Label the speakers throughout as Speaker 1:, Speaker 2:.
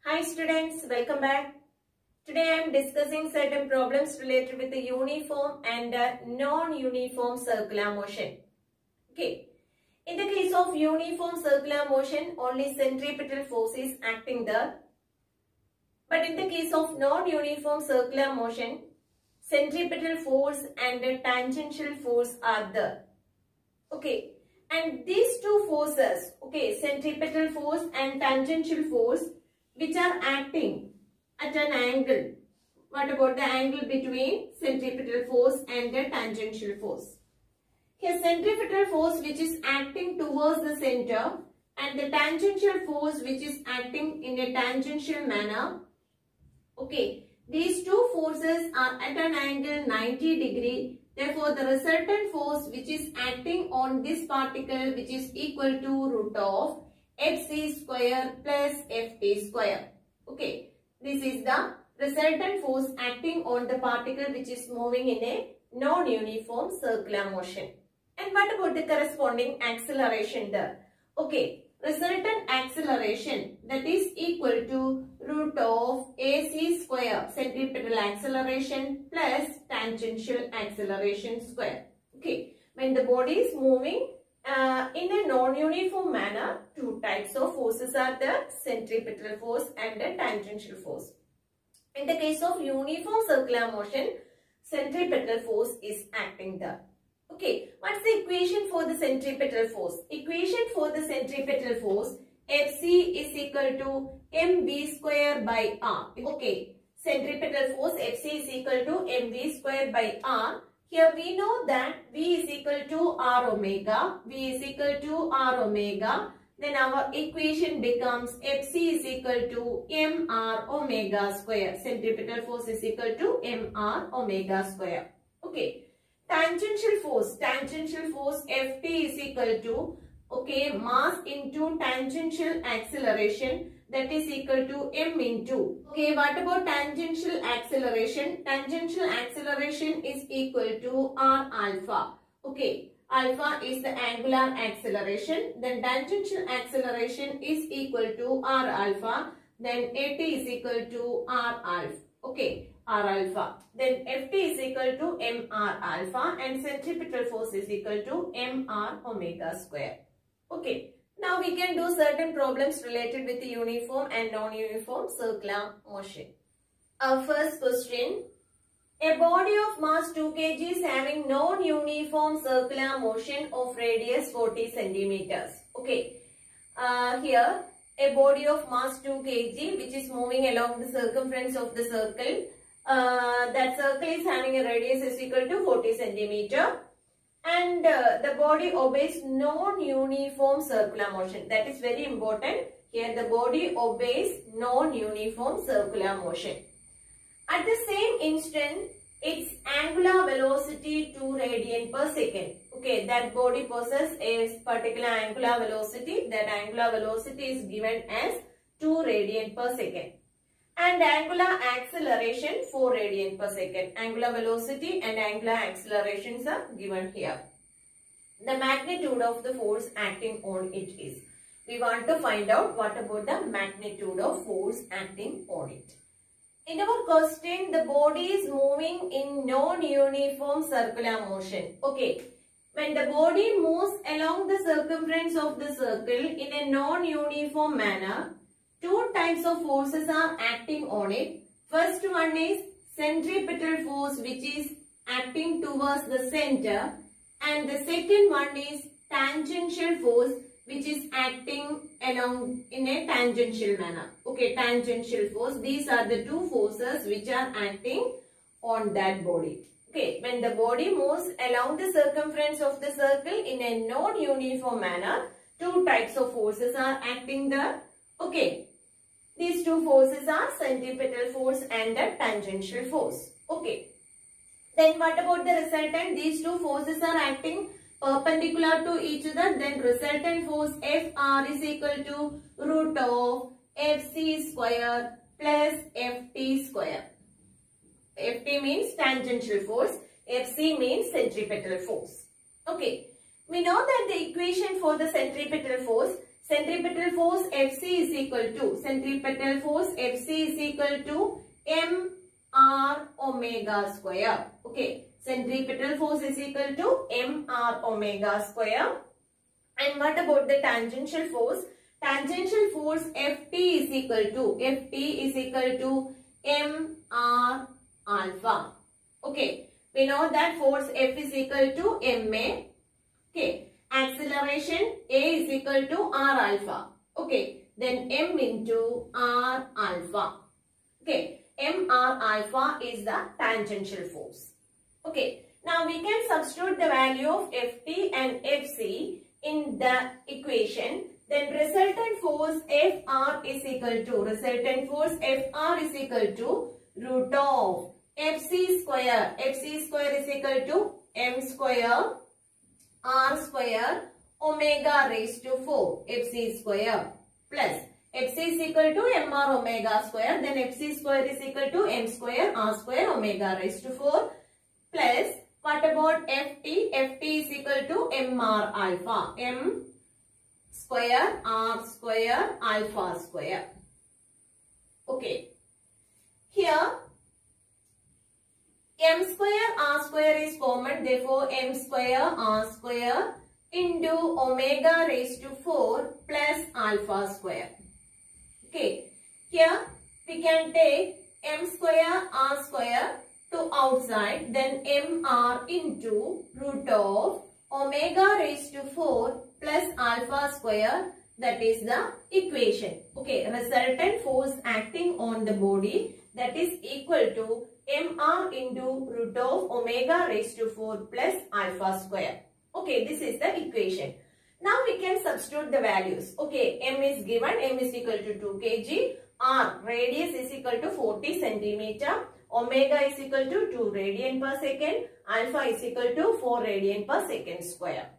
Speaker 1: Hi students, welcome back. Today I am discussing certain problems related with the uniform and non-uniform circular motion. Okay. In the case of uniform circular motion, only centripetal force is acting there. But in the case of non-uniform circular motion, centripetal force and tangential force are there. Okay. And these two forces, okay, centripetal force and tangential force, which are acting at an angle. What about the angle between centripetal force and the tangential force? Here centripetal force which is acting towards the center and the tangential force which is acting in a tangential manner. Okay, these two forces are at an angle 90 degree. Therefore, the resultant force which is acting on this particle which is equal to root of Fc square plus Ft square. Okay, this is the resultant force acting on the particle which is moving in a non-uniform circular motion. And what about the corresponding acceleration there? Okay, resultant acceleration, that is equal to root of AC square, centripetal acceleration plus tangential acceleration square. Okay, when the body is moving in a non-uniform manner, two types of forces are there, centripetal force and a tangential force. In the case of uniform circular motion, centripetal force is acting there. Okay, what's the equation for the centripetal force? Equation for the centripetal force, Fc is equal to mv square by r. Okay, centripetal force Fc is equal to mv square by r. Here we know that V is equal to R omega. V is equal to R omega. Then our equation becomes Fc is equal to mr omega square. Centripetal force is equal to mr omega square. Okay. Tangential force Ft is equal to, okay, mass into tangential acceleration, that is equal to m into. Okay, what about tangential acceleration? Tangential acceleration is equal to r alpha. Okay, alpha is the angular acceleration. Then tangential acceleration is equal to r alpha. Then At is equal to r alpha. Okay, r alpha. Then Ft is equal to mr alpha and centripetal force is equal to mr omega square. Okay. Now we can do certain problems related with the uniform and non-uniform circular motion. Our first question. A body of mass 2 kg is having non-uniform circular motion of radius 40 centimeters. Okay. Here a body of mass 2 kg which is moving along the circumference of the circle. That circle is having a radius is equal to 40 centimeter. And the body obeys non-uniform circular motion. That is very important. Here the body obeys non-uniform circular motion. At the same instant, its angular velocity 2 radian per second. Okay, that body possesses a particular angular velocity. That angular velocity is given as 2 radian per second. And angular acceleration 4 radian per second. Angular velocity and angular accelerations are given here. The magnitude of the force acting on it is. We want to find out what about the magnitude of force acting on it. In our question, the body is moving in non-uniform circular motion. Okay. When the body moves along the circumference of the circle in a non-uniform manner, two types of forces are acting on it. First one is centripetal force which is acting towards the center, and the second one is tangential force which is acting along in a tangential manner. Okay, tangential force. These are the two forces which are acting on that body. Okay, when the body moves along the circumference of the circle in a non-uniform manner, two types of forces are acting there. Okay. These two forces are centripetal force and the tangential force. Okay. Then what about the resultant? These two forces are acting perpendicular to each other. Then resultant force Fr is equal to root of Fc square plus Ft square. Ft means tangential force. Fc means centripetal force. Okay. We know that the equation for the centripetal force, centripetal force Fc is equal to mr omega square. Okay, centripetal force is equal to mr omega square. And what about the tangential force? Tangential force Ft is equal to mr alpha. Okay, we know that force F is equal to ma. Okay, acceleration A is equal to r alpha. Okay, then m into r alpha. Okay, mr alpha is the tangential force. Okay, now we can substitute the value of Ft and Fc in the equation. Then resultant force Fr is equal to root of Fc square. Fc square is equal to m square r square omega raised to 4 Fc square plus Fc is equal to mr omega square. Then Fc square is equal to m square r square omega raised to 4 plus what about Ft? Ft is equal to mr alpha. M square r square alpha square. Okay. Here m square r square is common. Therefore m square r square into omega raised to 4 plus alpha square. Okay. Here we can take m square r square to outside, then mr into root of omega raised to 4 plus alpha square, that is the equation. Okay, resultant force acting on the body, that is equal to mr into root of omega raised to 4 plus alpha square. Okay, this is the equation. Now we can substitute the values. Okay, m is given, m is equal to 2 kg, r radius is equal to 40 centimeter, omega is equal to 2 radian per second, alpha is equal to 4 radian per second square.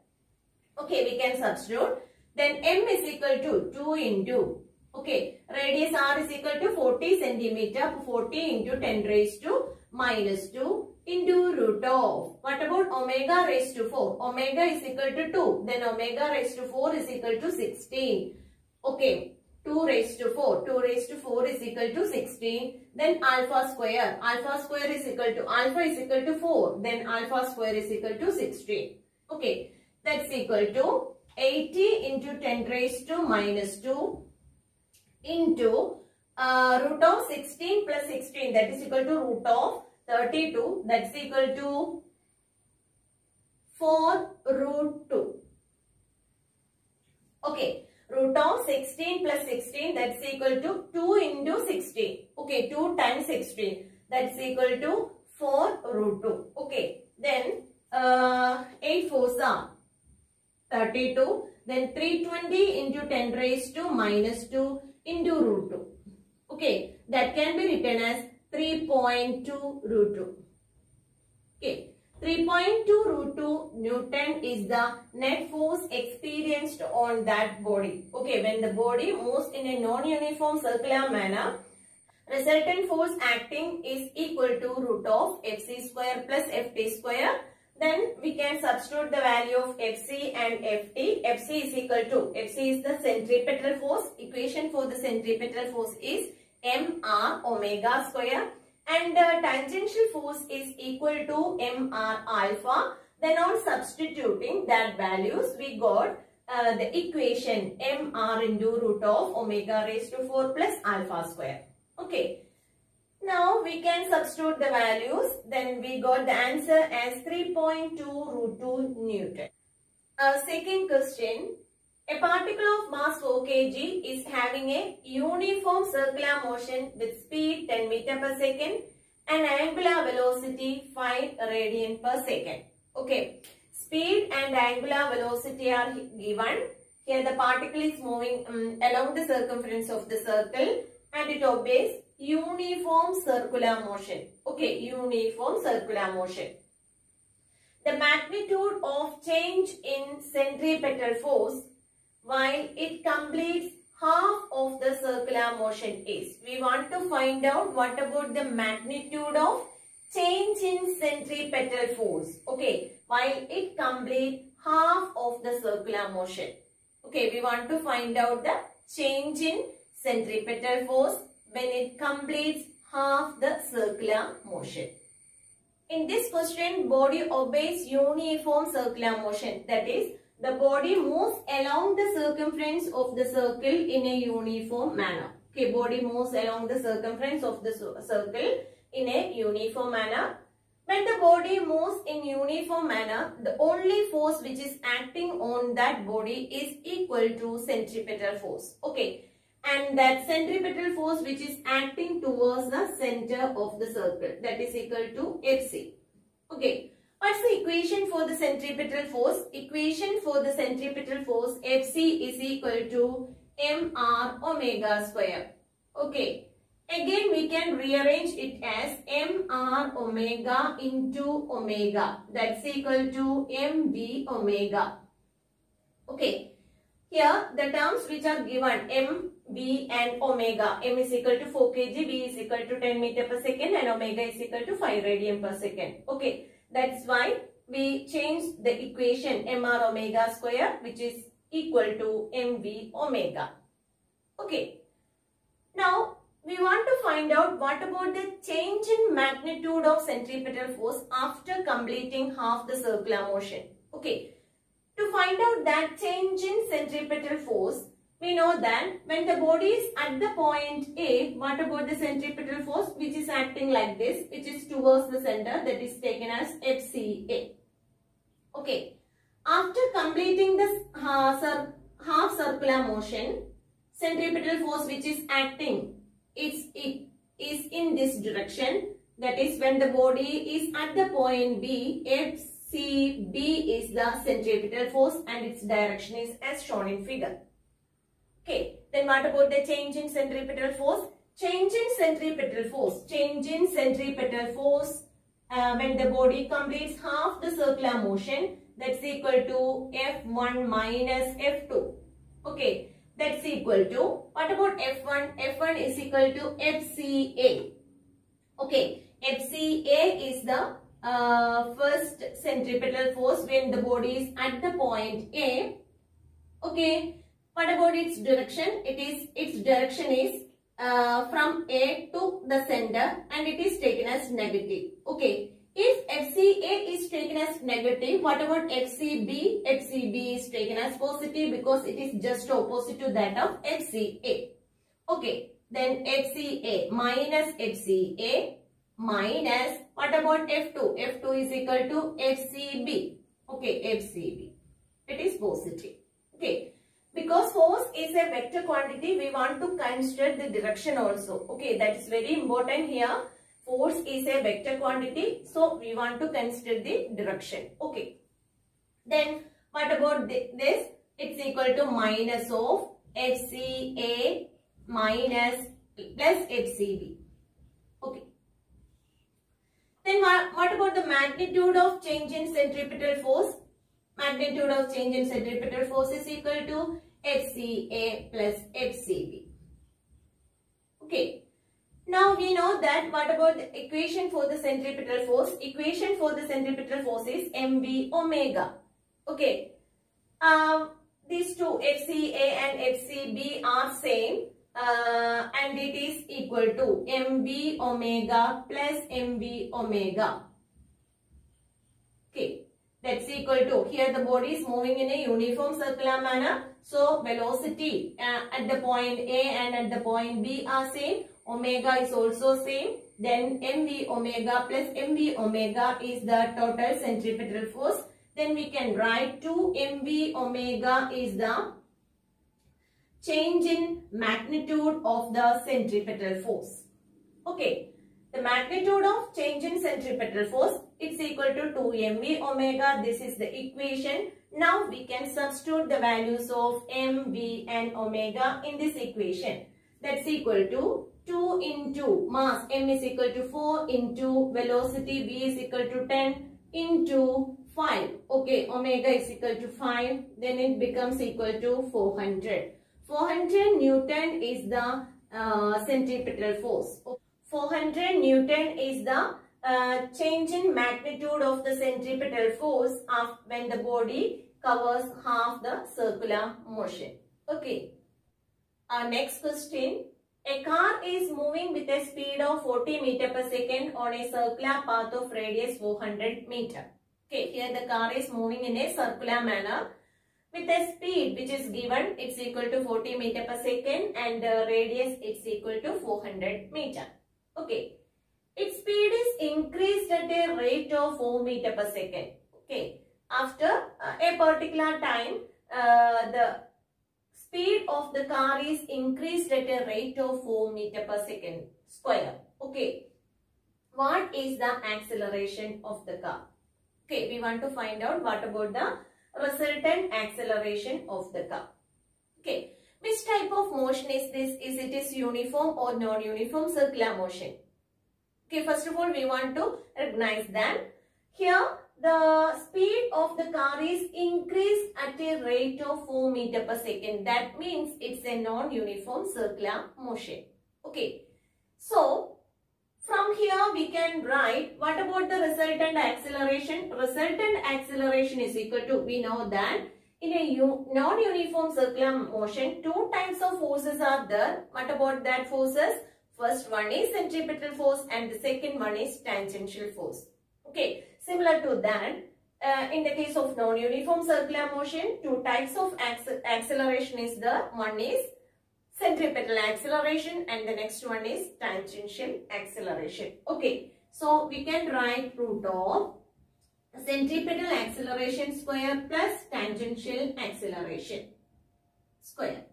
Speaker 1: Okay, we can substitute. Then m is equal to 2 into, okay, radius r is equal to 40 centimeter, 40 into 10 raised to minus 2 into root of, what about omega raised to 4? Omega is equal to 2, then omega raised to 4 is equal to 16. Okay, 2 raised to 4, 2 raised to 4 is equal to 16. Then alpha square is equal to, alpha is equal to 4, then alpha square is equal to 16. Okay, that's equal to 80 into 10 raised to minus 2 into root of 16 plus 16, that is equal to root of 32, that's equal to 4 root 2. Okay, root of 16 plus 16, that's equal to 2 into 16. Okay, 2 times 16, that's equal to 4 root 2. Okay, then 8 4s are 32, then 320 into 10 raised to minus 2 into root 2. Okay, that can be written as 3.2 root 2. Okay, 3.2 root 2 Newton is the net force experienced on that body. Okay, when the body moves in a non-uniform circular manner, resultant force acting is equal to root of Fc square plus Ft square. Then we can substitute the value of Fc and Ft. Fc is equal to, Fc is the centripetal force. Equation for the centripetal force is mr omega square. And tangential force is equal to mr alpha. Then on substituting that values, we got the equation mr into root of omega raised to 4 plus alpha square. Okay. Now we can substitute the values. Then we got the answer as 3.2 root 2 Newton. Second question. A particle of mass 4 kg is having a uniform circular motion with speed 10 meter per second and angular velocity 5 radian per second. Okay. Speed and angular velocity are given. Here the particle is moving along the circumference of the circle and it obeys uniform circular motion. Okay, uniform circular motion. The magnitude of change in centripetal force while it completes half of the circular motion is. We want to find out what about the magnitude of change in centripetal force. Okay, while it completes half of the circular motion. Okay, we want to find out the change in centripetal force when it completes half the circular motion. In this question, body obeys uniform circular motion. That is, the body moves along the circumference of the circle in a uniform manner. Okay, body moves along the circumference of the circle in a uniform manner. When the body moves in uniform manner, the only force which is acting on that body is equal to centripetal force. Okay, and that centripetal force which is acting towards the center of the circle, that is equal to Fc. Okay, what's the equation for the centripetal force? Equation for the centripetal force Fc is equal to mr omega square. Okay. Again, we can rearrange it as mr omega into omega. That's equal to mv omega. Okay. Here, the terms which are given m, v and omega. M is equal to 4 kg, v is equal to 10 meter per second and omega is equal to 5 radian per second. Okay. That's why we change the equation mr omega square, which is equal to mv omega. Okay. Now, we want to find out what about the change in magnitude of centripetal force after completing half the circular motion. Okay. To find out that change in centripetal force, we know that when the body is at the point A, what about the centripetal force which is acting like this, which is towards the center, that is taken as FCA. Okay. After completing this half circular motion, centripetal force which is acting is in this direction. That is, when the body is at the point B, FCB is the centripetal force and its direction is as shown in figure. Okay, then what about the change in centripetal force? Change in centripetal force when the body completes half the circular motion, that's equal to F1 minus F2. Okay. That's equal to, what about F1? F1 is equal to FCA. Okay, FCA is the first centripetal force when the body is at the point A. Okay, what about its direction? Its direction is from A to the center and it is taken as negative. Okay. If FCA is taken as negative, what about FCB? FCB is taken as positive because it is just opposite to that of FCA. Okay, then FCA minus FCA minus, what about F2? F2 is equal to FCB. Okay, FCB. It is positive. Okay, because force is a vector quantity, we want to consider the direction also. Okay, that is very important here. Force is a vector quantity, so we want to consider the direction. Okay. Then what about this? It's equal to minus of FCA minus plus FCB. Okay. Then what about the magnitude of change in centripetal force? Magnitude of change in centripetal force is equal to FCA plus FCB. Okay. Now we know that what about the equation for the centripetal force? Equation for the centripetal force is mv omega. Okay. These two FCA and FCB are same and it is equal to mv omega plus mv omega. Okay. That's equal to, here the body is moving in a uniform circular manner. So velocity at the point A and at the point B are same. Omega is also same. Then mv omega plus mv omega is the total centripetal force. Then we can write 2 mv omega is the change in magnitude of the centripetal force. Okay. The magnitude of change in centripetal force, it's equal to 2 mv omega. This is the equation. Now we can substitute the values of mv and omega in this equation. That's equal to 2 into mass, m is equal to 4 into velocity, v is equal to 10 into 5. Okay, omega is equal to 5. Then it becomes equal to 400. 400 Newton is the centripetal force. 400 Newton is the change in magnitude of the centripetal force when the body covers half the circular motion. Okay. Our next question. A car is moving with a speed of 40 meter per second on a circular path of radius 400 meter. Okay, here the car is moving in a circular manner with a speed which is given, it's equal to 40 meter per second, and radius it's equal to 400 meter. Okay, its speed is increased at a rate of 4 meter per second. Okay, after a particular time, the speed of the car is increased at a rate of 4 meter per second square. Okay, what is the acceleration of the car? Okay, we want to find out what about the resultant acceleration of the car. Okay, which type of motion is this? Is it is uniform or non-uniform circular motion? Okay, first of all, we want to recognize that here the speed of the car is increased at a rate of 4 meter per second. That means it's a non-uniform circular motion. Okay, so from here we can write what about the resultant acceleration? Resultant acceleration is equal to, we know that in a non-uniform circular motion, two types of forces are there. What about that forces? First one is centripetal force and the second one is tangential force. Okay, similar to that, in the case of non-uniform circular motion, two types of acceleration is there. One is centripetal acceleration and the next one is tangential acceleration. Okay, so we can write root of centripetal acceleration square plus tangential acceleration square.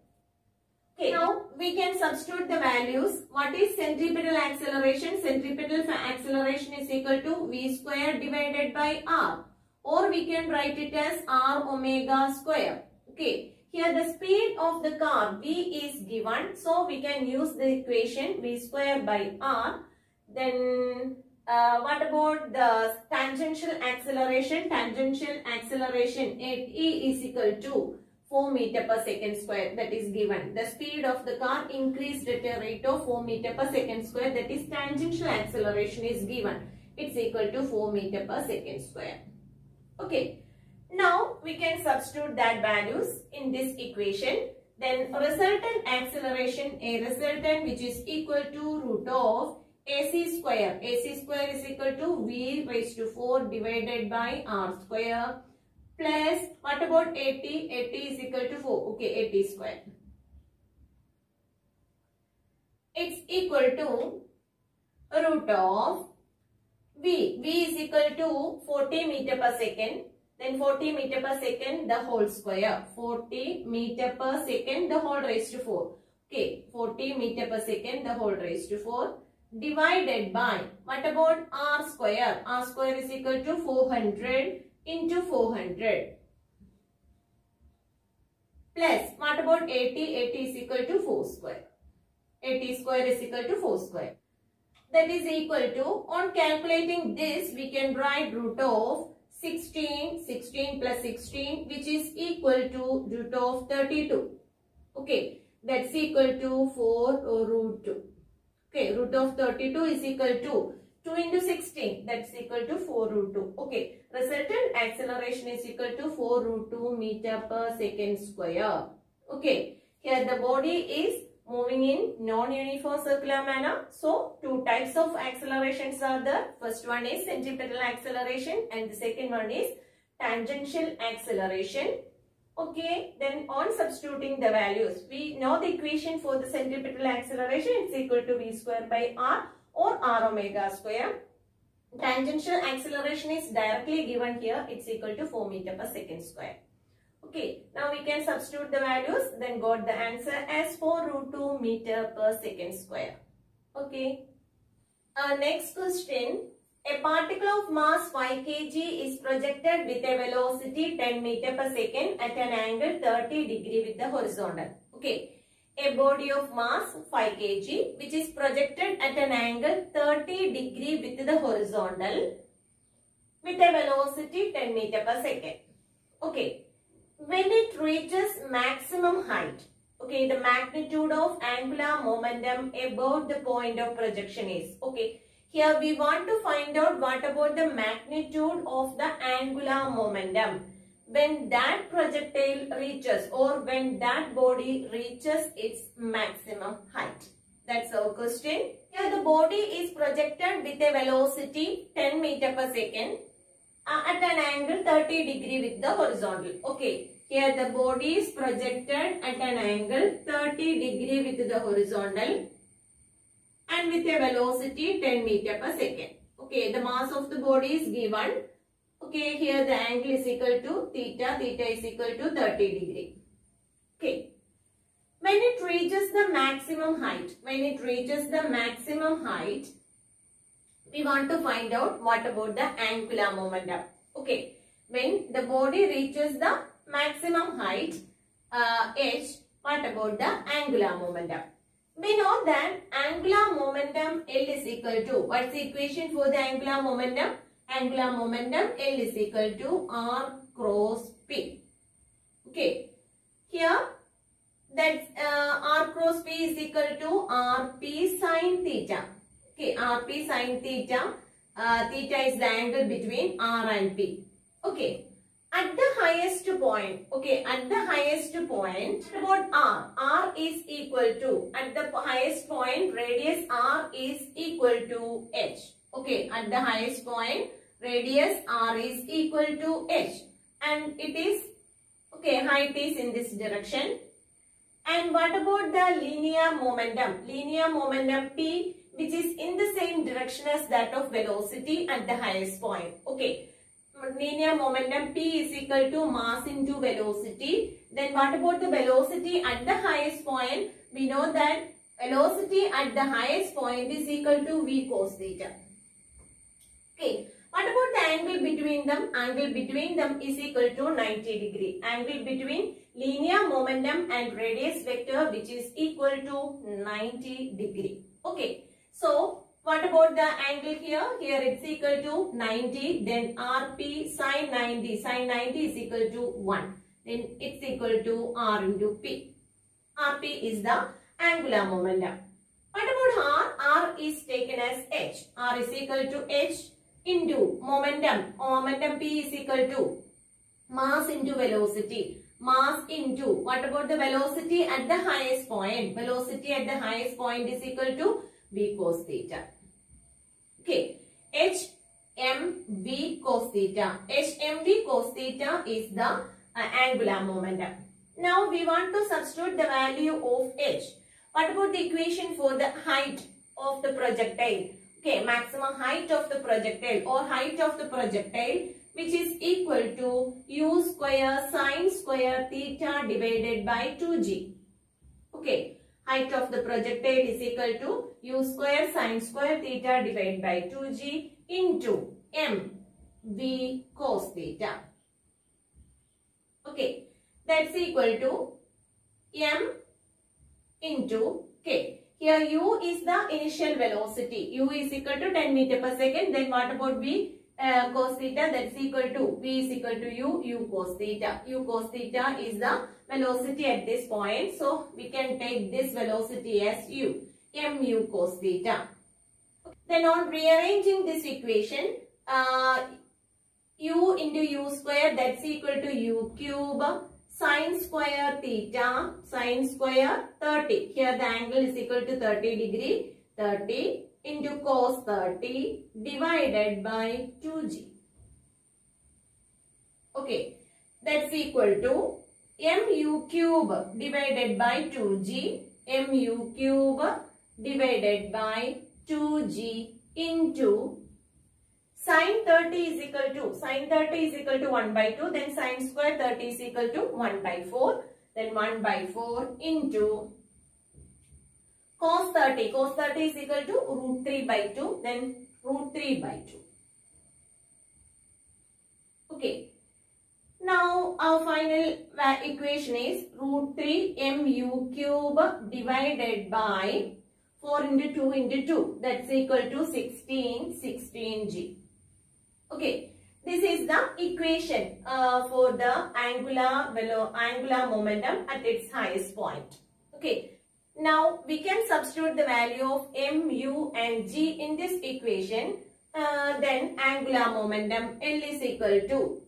Speaker 1: Okay, now we can substitute the values. What is centripetal acceleration? Centripetal acceleration is equal to v square divided by r, or we can write it as r omega square. Okay, here the speed of the car v is given, so we can use the equation v square by r. Then what about the tangential acceleration? Tangential acceleration at e is equal to 4 meter per second square, that is given. The speed of the car increased at a rate of 4 meter per second square, that is tangential acceleration is given. It's equal to 4 meter per second square. Okay, now we can substitute that values in this equation. Then resultant acceleration, a resultant which is equal to root of AC square. AC square is equal to v raised to 4 divided by r square. Plus, what about 80? 80 is equal to 4. Okay, 80 square. It's equal to root of v. V is equal to 40 meter per second. Then 40 meter per second the whole square. 40 meter per second the whole raised to 4. Okay, 40 meter per second the whole raised to 4. Divided by, what about r square? R square is equal to 400 into 400 plus what about 80? 80 is equal to 4 square. 80 square is equal to 4 square. That is equal to, on calculating this, we can write root of 16, 16 plus 16, which is equal to root of 32. Okay, that's equal to 4 root 2. Okay, root of 32 is equal to 2 into 16, that's equal to 4 root 2. Okay, resultant acceleration is equal to 4 root 2 meter per second square. Okay, here the body is moving in non-uniform circular manner. So, two types of accelerations are there. First one is centripetal acceleration and the second one is tangential acceleration. Okay, then on substituting the values, we know the equation for the centripetal acceleration, it's equal to v square by r or r omega square. Tangential acceleration is directly given here, it's equal to 4 meter per second square. Okay, now we can substitute the values, then got the answer as 4 root 2 meter per second square. Okay, next question. A particle of mass 5 kg is projected with a velocity 10 meter per second at an angle 30 degree with the horizontal. Okay, a body of mass 5 kg which is projected at an angle 30 degree with the horizontal with a velocity 10 meter per second. Okay, when it reaches maximum height, okay, the magnitude of angular momentum about the point of projection is, okay, here we want to find out what about the magnitude of the angular momentum when that projectile reaches or when that body reaches its maximum height. That's our question. Here the body is projected with a velocity 10 meter per second at an angle 30 degree with the horizontal. Okay. Here the body is projected at an angle 30 degree with the horizontal and with a velocity 10 meter per second. Okay, the mass of the body is given. Okay, here the angle is equal to theta. Theta is equal to 30 degree. Okay. When it reaches the maximum height, we want to find out what about the angular momentum. Okay, when the body reaches the maximum height h, what about the angular momentum? We know that angular momentum L is equal to, what's the equation for the angular momentum? Angular momentum L is equal to R cross P. Okay, here that's R cross P is equal to RP sin theta. Okay, RP sin theta. Theta is the angle between R and P. Okay. At the highest point, about R is equal to, at the highest point, radius R is equal to H. Okay, at the highest point, radius R is equal to H. And it is, okay, height is in this direction. And what about the linear momentum? Linear momentum P, which is in the same direction as that of velocity at the highest point. Okay. Linear momentum P is equal to mass into velocity. Then what about the velocity at the highest point? We know that velocity at the highest point is equal to V cos theta. Okay. What about the angle between them? Angle between them is equal to 90 degree. Angle between linear momentum and radius vector, which is equal to 90 degree. Okay. So what about the angle here? Here it's equal to 90. Then RP sin 90. Sin 90 is equal to 1. Then it's equal to R into P. RP is the angular momentum. What about R? R is taken as H. R is equal to H into momentum. Momentum P is equal to mass into velocity. Mass into, what about the velocity at the highest point? Velocity at the highest point is equal to V cos theta. Okay, HmV cos theta. HmV cos theta is the angular momentum. Now we want to substitute the value of H. What about the equation for the height of the projectile? Okay, maximum height of the projectile or height of the projectile, which is equal to U square sin square theta divided by 2g. Okay. Height of the projectile is equal to U square sin square theta divided by 2g into mv cos theta. Okay, that's equal to m into k. Here u is the initial velocity. U is equal to 10 meter per second. Then what about v cos theta? That's equal to v is equal to u cos theta. U cos theta is the velocity at this point. So we can take this velocity as u. Mu cos theta. Then on rearranging this equation, u into u square, that's equal to u cube sin square theta sin square 30. Here the angle is equal to 30 degree. 30 into cos 30 divided by 2g. Okay, that's equal to mu cube divided by 2g. Mu cube divided by 2g into sin 30 is equal to 1 by 2, then sin square 30 is equal to 1 by 4, then 1 by 4 into cos 30 is equal to root 3 by 2, then root 3 by 2. Okay. Now our final equation is root 3 mu cube divided by 4 into 2 into 2. That's equal to 16g. Okay. This is the equation for the angular momentum at its highest point. Okay. Now we can substitute the value of mu and g in this equation. Then angular momentum L is equal to,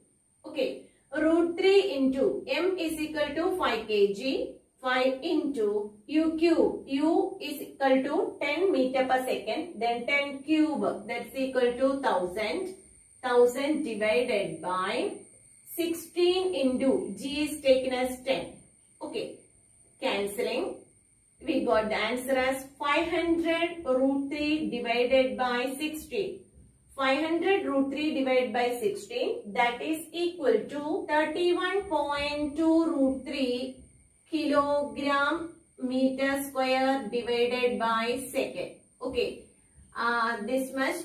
Speaker 1: okay, root 3 into m is equal to 5 kg. 5 into u cube. U is equal to 10 meter per second. Then 10 cube. That's equal to 1000. 1000 divided by 16 into g is taken as 10. Okay. Cancelling. We got the answer as 500 root 3 divided by 16. 500 root 3 divided by 16, that is equal to 31.2 root 3 kilogram meter square divided by second. Okay, this much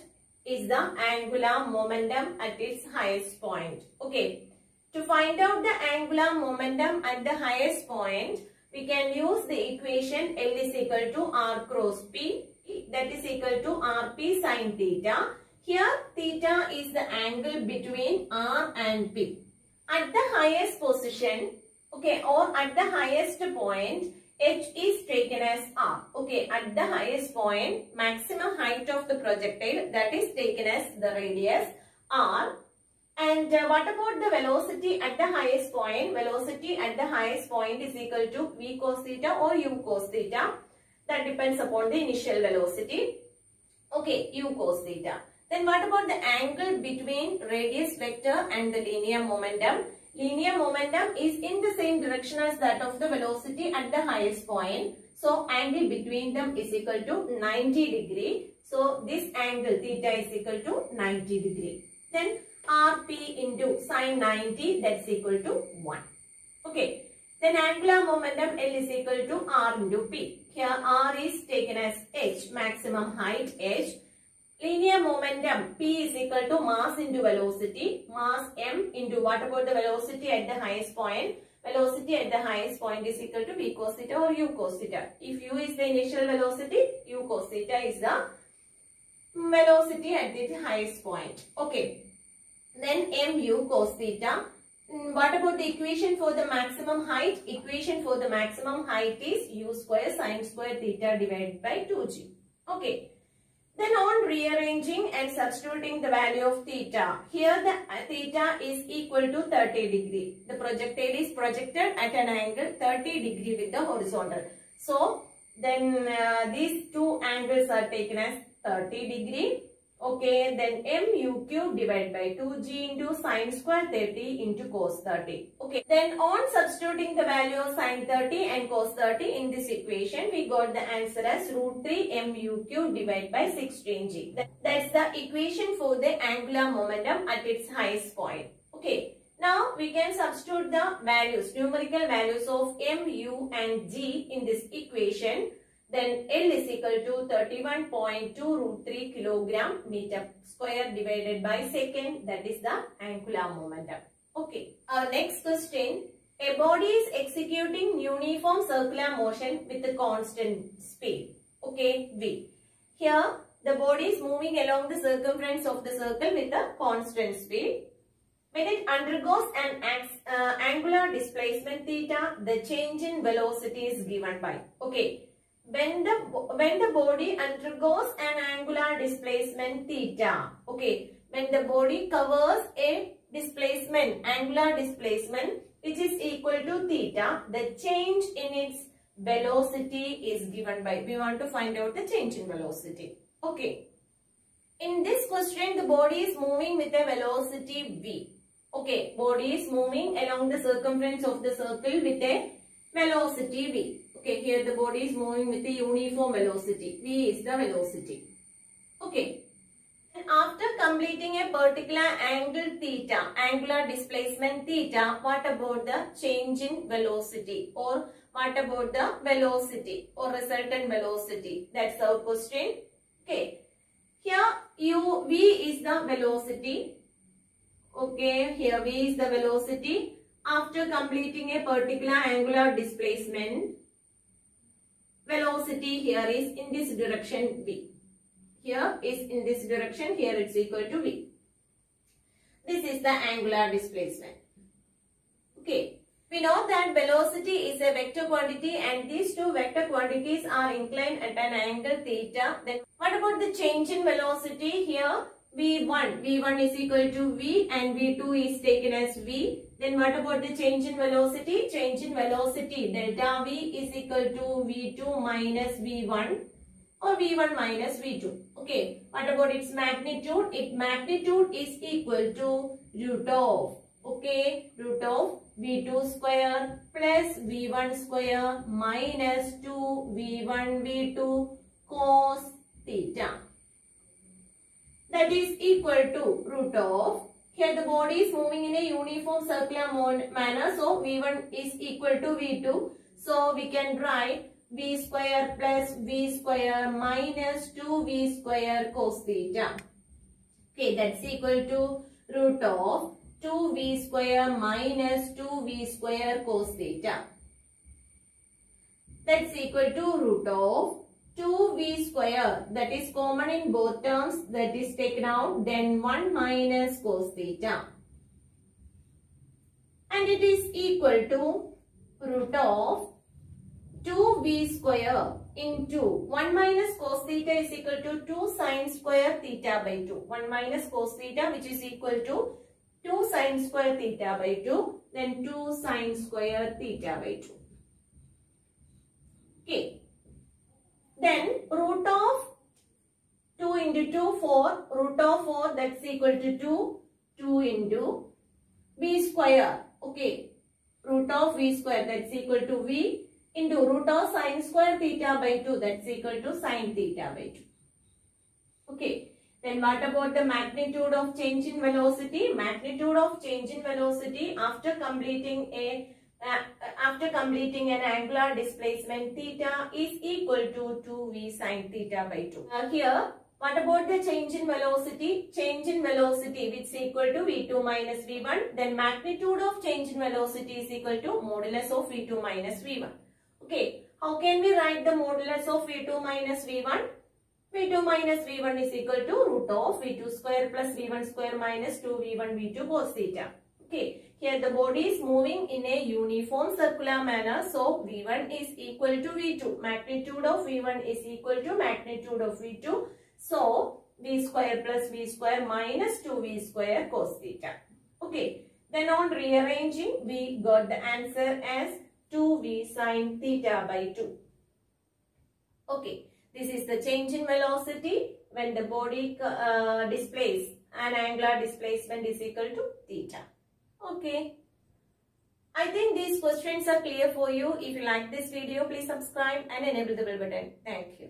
Speaker 1: is the angular momentum at its highest point. Okay, to find out the angular momentum at the highest point, we can use the equation L is equal to R cross P, that is equal to RP sin theta. Here theta is the angle between R and P. At the highest position, okay, or at the highest point, H is taken as R. Okay, at the highest point, maximum height of the projectile, that is taken as the radius R. And what about the velocity at the highest point? Velocity at the highest point is equal to V cos theta or U cos theta. That depends upon the initial velocity. Okay, U cos theta. Then what about the angle between radius vector and the linear momentum? Linear momentum is in the same direction as that of the velocity at the highest point. So angle between them is equal to 90 degree. So this angle theta is equal to 90 degree. Then RP into sine 90, that's equal to 1. Okay. Then angular momentum L is equal to R into P. Here R is taken as H, maximum height H. Linear momentum P is equal to mass into velocity. Mass M into what about the velocity at the highest point? Velocity at the highest point is equal to V cos theta or U cos theta. If U is the initial velocity, U cos theta is the velocity at the highest point. Okay. Then mu cos theta. What about the equation for the maximum height? Equation for the maximum height is u square sine square theta divided by 2g. Okay. Then on rearranging and substituting the value of theta. Here the theta is equal to 30 degree. The projectile is projected at an angle 30 degree with the horizontal. So then these two angles are taken as 30 degree. Okay, then mu cube divided by 2g into sine square 30 into cos 30. Okay, then on substituting the value of sine 30 and cos 30 in this equation, we got the answer as root 3 mu cube divided by 16g. That's the equation for the angular momentum at its highest point. Okay, now we can substitute the values, numerical values of mu and g in this equation. Then L is equal to 31.2 root 3 kilogram meter square divided by second. That is the angular momentum. Okay. Our next question. A body is executing uniform circular motion with a constant speed. Okay. V. Here the body is moving along the circumference of the circle with a constant speed. When it undergoes an angular displacement theta, the change in velocity is given by. Okay. When the body undergoes an angular displacement theta, okay, when the body covers a displacement, angular displacement which is equal to theta, the change in its velocity is given by. We want to find out the change in velocity. Okay. In this question, the body is moving with a velocity v. Okay, body is moving along the circumference of the circle with a velocity v. Okay, here the body is moving with a uniform velocity. V is the velocity. Okay. And after completing a particular angle theta, angular displacement theta, what about the change in velocity? Or what about the velocity or resultant velocity? That's our question. Okay. Here V is the velocity. Okay, here V is the velocity. After completing a particular angular displacement, velocity here is in this direction v. Here is in this direction, here it's equal to v. This is the angular displacement. Okay. We know that velocity is a vector quantity and these two vector quantities are inclined at an angle theta. Then what about the change in velocity? Here V1 is equal to V and V2 is taken as V. Then what about the change in velocity? Change in velocity, delta V is equal to V2 minus V1 or V1 minus V2. Okay, what about its magnitude? Its magnitude is equal to root of, okay, root of V2 square plus V1 square minus 2 V1 V2 cos theta. That is equal to root of, here the body is moving in a uniform circular manner, so V1 is equal to V2. So we can write V square plus V square minus 2V square cos theta. Okay, that's equal to root of 2V square minus 2V square cos theta. That's equal to root of 2V square, that is common in both terms, that is taken out, then 1 minus cos theta. And it is equal to root of 2V square into 1 minus cos theta is equal to 2 sin square theta by 2. 1 minus cos theta, which is equal to 2 sin square theta by 2, then 2 sin square theta by 2. Okay. Then root of 2 into 2, 4. Root of 4, that's equal to 2. 2 into V square. Okay. Root of V square, that's equal to V into root of sin square theta by 2, that's equal to sin theta by 2. Okay. Then what about the magnitude of change in velocity? Magnitude of change in velocity after completing an angular displacement theta is equal to 2V sin theta by 2. Here, what about the change in velocity? Change in velocity which is equal to V2 minus V1. Then magnitude of change in velocity is equal to modulus of V2 minus V1. Okay, how can we write the modulus of V2 minus V1? V2 minus V1 is equal to root of V2 square plus V1 square minus 2V1 V2 cos theta. Okay, here the body is moving in a uniform circular manner. So, V1 is equal to V2. Magnitude of V1 is equal to magnitude of V2. So, V square plus V square minus 2V square cos theta. Okay, then on rearranging, we got the answer as 2V sin theta by 2. Okay, this is the change in velocity when the body displays an angular displacement is equal to theta. Okay. I think these questions are clear for you. If you like this video, please subscribe and enable the bell button. Thank you.